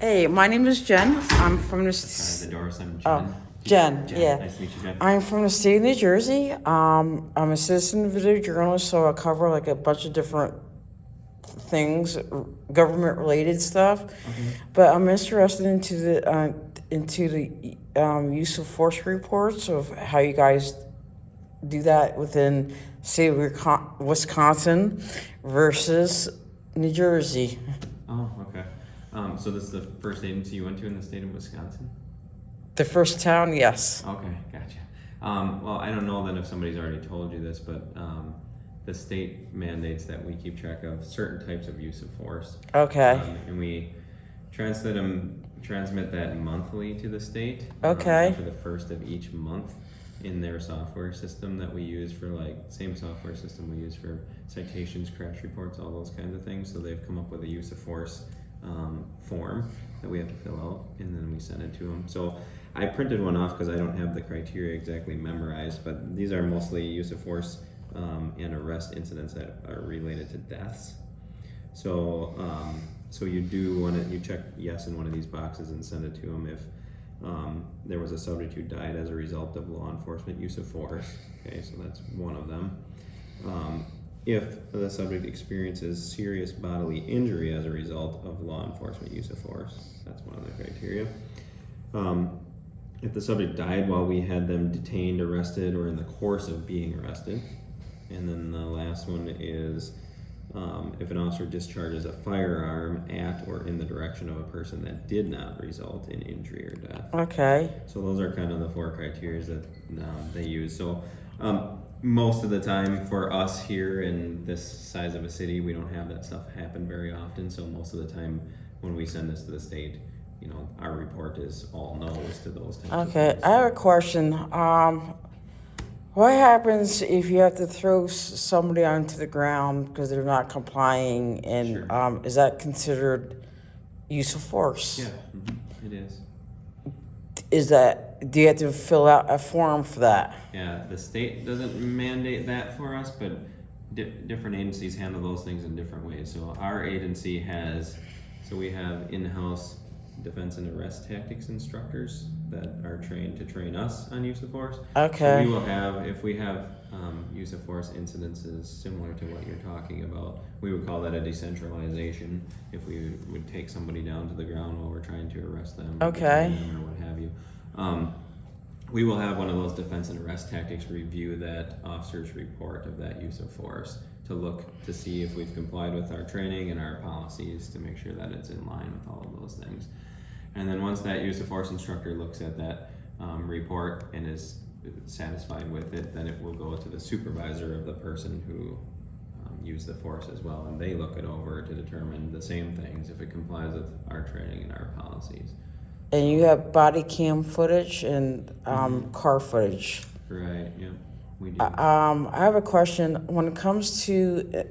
Hey, my name is Jen. I'm from the. Hi, the Doris. I'm Jen. Oh, Jen. Yeah. Nice to meet you, Jen. I'm from the state of New Jersey. I'm a citizen video journalist, so I cover like a bunch of different things, government related stuff. Okay. But I'm interested into the use of force reports of how you guys do that within state of Wisconsin versus New Jersey. Oh, okay. So this is the first agency you went to in the state of Wisconsin? The first town, yes. Okay, gotcha. Well, I don't know then if somebody's already told you this, but the state mandates that we keep track of certain types of use of force. Okay. And we transmit that monthly to the state. Okay. For the first of each month in their software system that we use for same software system we use for citations, crash reports, all those kinds of things. So they've come up with a use of force form that we have to fill out, and then we send it to them. So I printed one off because I don't have the criteria exactly memorized, but these are mostly use of force and arrest incidents that are related to deaths. So so you check yes in one of these boxes and send it to them if there was a subject who died as a result of law enforcement use of force. Okay, so that's one of them. If the subject experiences serious bodily injury as a result of law enforcement use of force, that's one of the criteria. If the subject died while we had them detained, arrested, or in the course of being arrested. And then the last one is if an officer discharges a firearm at or in the direction of a person that did not result in injury or death. Okay. So those are kind of the four criteria that they use. So most of the time for us here in this size of a city, we don't have that stuff happen very often. So most of the time when we send this to the state, our report is all no's to those types of Okay, things. I have a question. What happens if you have to throw somebody onto the ground because they're not complying, and Sure. Is that considered use of force? Yeah, it is. Do you have to fill out a form for that? Yeah, the state doesn't mandate that for us, but different agencies handle those things in different ways. So our agency we have in-house defense and arrest tactics instructors that are trained to train us on use of force. Okay. So we will have, if we have use of force incidences similar to what you're talking about, we would call that a decentralization if we would take somebody down to the ground while we're trying to arrest them, Okay. or detain them or what have you. We will have one of those defense and arrest tactics review that officer's report of that use of force to look to see if we've complied with our training and our policies to make sure that it's in line with all of those things. And then once that use of force instructor looks at that report and is satisfied with it, then it will go to the supervisor of the person who used the force as well, and they look it over to determine the same things if it complies with our training and our policies. And you have body cam footage and car footage. Right, yeah, we do. I have a question. When it comes to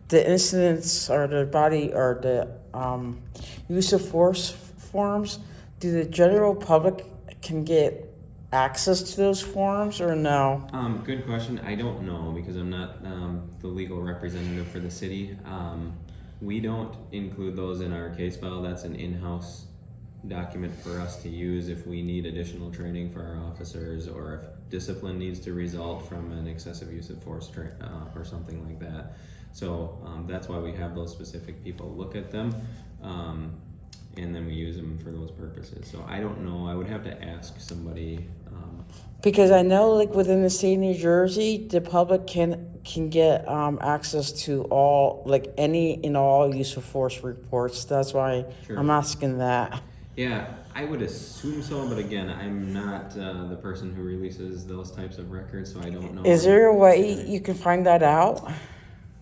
the incidents or the body or the use of force forms, do the general public can get access to those forms or no? Good question. I don't know because I'm not the legal representative for the city. We don't include those in our case file. That's an in-house document for us to use if we need additional training for our officers, or if discipline needs to result from an excessive use of force or something like that. So that's why we have those specific people look at them, and then we use them for those purposes. So I don't know. I would have to ask somebody. Because I know, like within the state of New Jersey, the public can get access to all, like any and all use of force reports. That's why Sure. I'm asking that. Yeah, I would assume so, but again, I'm not the person who releases those types of records, so I don't know. Is there a way you can find that out?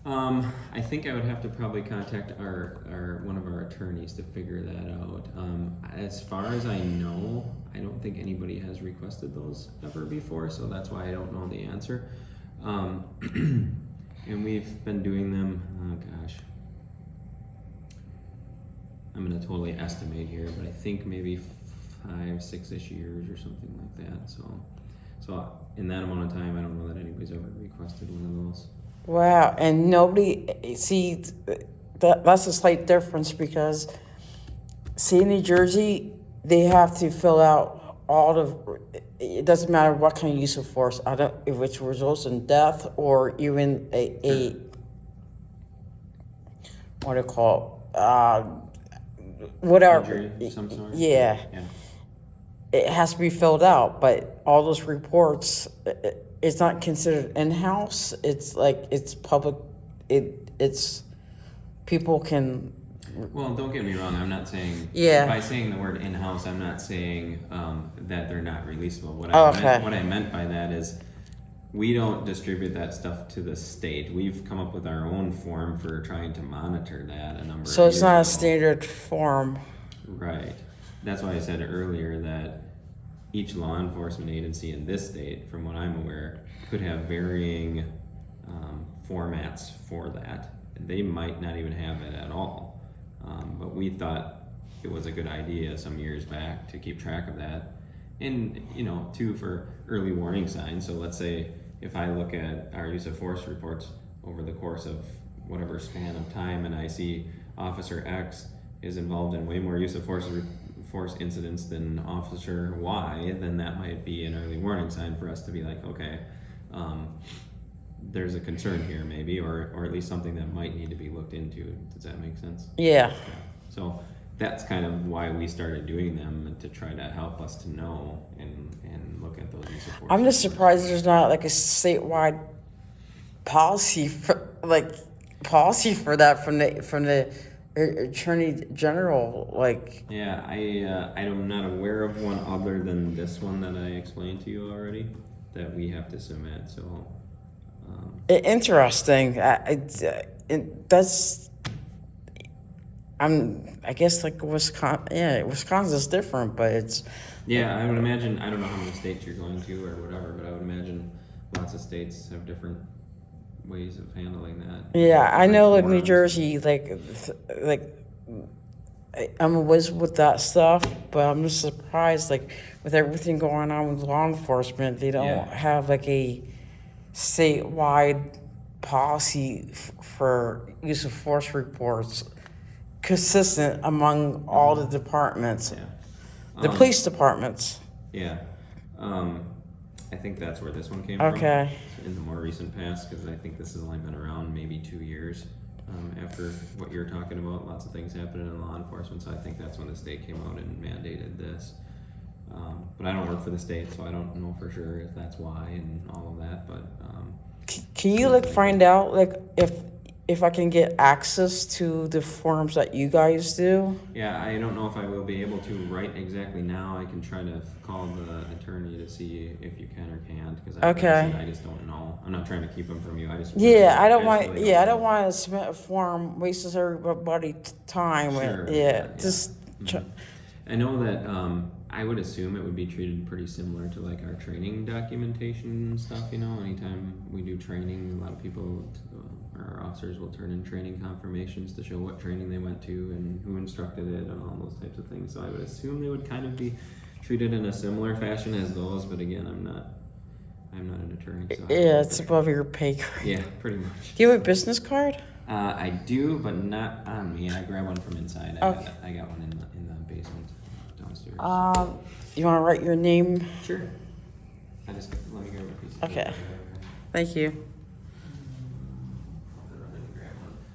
I think I would have to probably contact our one of our attorneys to figure that out. As far as I know, I don't think anybody has requested those ever before, so that's why I don't know the answer. And we've been doing them, oh gosh. I'm gonna totally estimate here, but I think maybe 5-6-ish years or something like that. So in that amount of time, I don't know that anybody's ever requested one of those. Wow, and nobody, see, that's a slight difference because see, in New Jersey, they have to fill out all the. It doesn't matter what kind of use of force. I don't if which results in death or even a what do you call whatever. Injury of some sort. Yeah, Yeah. it has to be filled out. But all those reports, it's not considered in-house. It's like it's public. It's people can. Well, don't get me wrong. I'm not saying. Yeah. By saying the word in-house, I'm not saying that they're not releasable. What I meant by that is, we don't distribute that stuff to the state. We've come up with our own form for trying to monitor that a number. So of it's years not a ago. standard form. Right. That's why I said earlier that each law enforcement agency in this state, from what I'm aware, could have varying formats for that. They might not even have it at all. But we thought it was a good idea some years back to keep track of that. And, too, for early warning signs. So let's say if I look at our use of force reports over the course of whatever span of time and I see Officer X is involved in way more use of force incidents than Officer Y, then that might be an early warning sign for us to be like, okay, there's a concern here maybe, or at least something that might need to be looked into. Does that make sense? Yeah. Okay. So that's kind of why we started doing them, to try to help us to know and look at those use of force. I'm just surprised there's not like a statewide policy for that from the Attorney General. Like, Yeah, I'm not aware of one other than this one that I explained to you already that we have to submit. So interesting. That's. I guess like Wisconsin. Yeah, Wisconsin's different, but it's. yeah, I would imagine. I don't know how many states you're going to or whatever, but I would imagine lots of states have different ways of handling that. Yeah, I know. Like New Forms. Jersey, I'm whiz with that stuff, but I'm just surprised, like, with everything going on with law enforcement, they don't have like a statewide policy for use of force reports consistent among all the departments, Yeah. the police departments. Yeah. I think that's where this one came from. Okay. In the more recent past, because I think this has only been around maybe 2 years after what you're talking about. Lots of things happening in law enforcement, so I think that's when the state came out and mandated this. But I don't work for the state, so I don't know for sure if that's why and all of that. But Can you like find out like if I can get access to the forms that you guys do? yeah, I don't know if I will be able to right exactly now. I can try to call the attorney to see if you can or can't, because I just don't know. I'm not trying to keep them from you. I just I don't really want. Yeah, I don't want to submit a form wastes everybody's time. Sure, Just. I know that I would assume it would be treated pretty similar to like our training documentation and stuff. Anytime we do training, a lot of people, our officers will turn in training confirmations to show what training they went to and who instructed it and all those types of things. So I would assume they would kind of be treated in a similar fashion as those. But again, I'm not an attorney. So It's above your pay grade. Yeah, pretty much. Do you have a business card? I do, but not on me. I grabbed one from inside. Okay. I got one in the basement downstairs. You want to write your name? Sure. Let me grab a piece of Okay. paper. Thank you.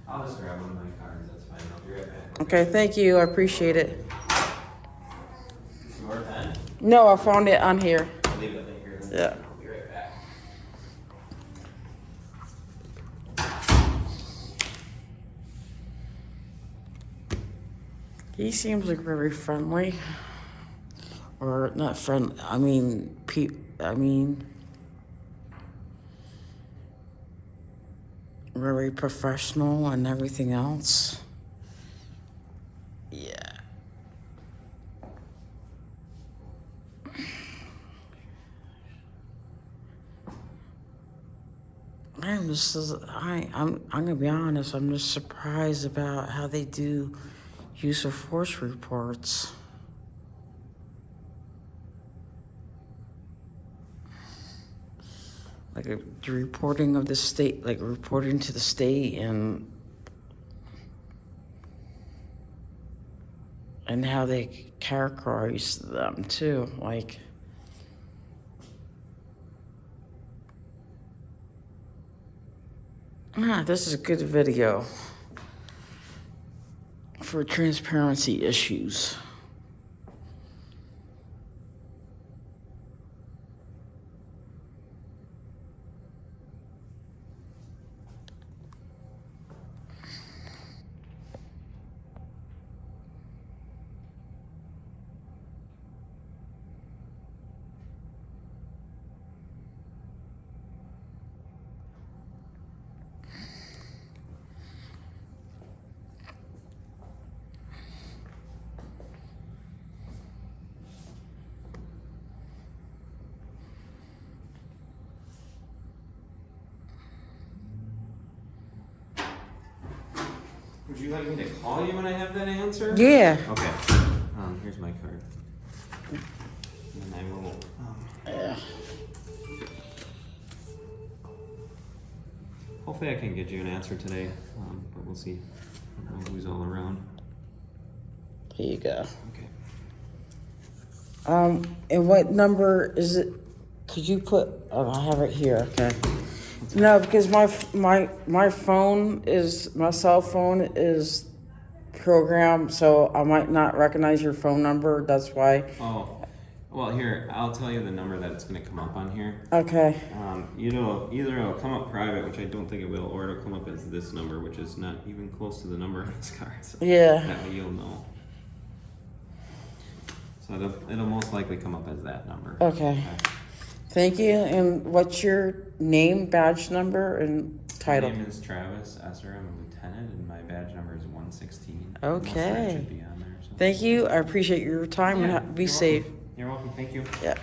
I'll just grab one of my cards. That's fine. I'll be right back. Okay, thank you. I appreciate it. Your pen? No, I found it on here. I'll leave it here. Yeah. I'll be right back. He seems like very friendly. Or not friendly. Very professional and everything else. Yeah. I'm gonna be honest, I'm just surprised about how they do use of force reports. Like the reporting of the state, like reporting to the state, and and how they characterize them too. Like, this is a good video for transparency issues. Would you like me to call you when I have that answer? Yeah. Okay. Here's my card. And then I will. Hopefully, I can get you an answer today, but we'll see. I don't know who's all around. Here you go. Okay. And what number is it? Could you put? Oh, I have it here. Okay. No, because my phone is, my cell phone is programmed, so I might not recognize your phone number. That's why. Oh, well, here, I'll tell you the number that it's going to come up on here. Okay. Either it'll come up private, which I don't think it will, or it'll come up as this number, which is not even close to the number on this card. So Yeah. that way you'll know. So it'll most likely come up as that number. Okay. Thank you. And what's your name, badge number, and title? My name is Travis Esser. I'm a lieutenant, and my badge number is 116. Okay. Most of it should be on there. So. Thank you. I appreciate your time, Yeah, and be you're safe. welcome. You're welcome. Thank you. Yeah.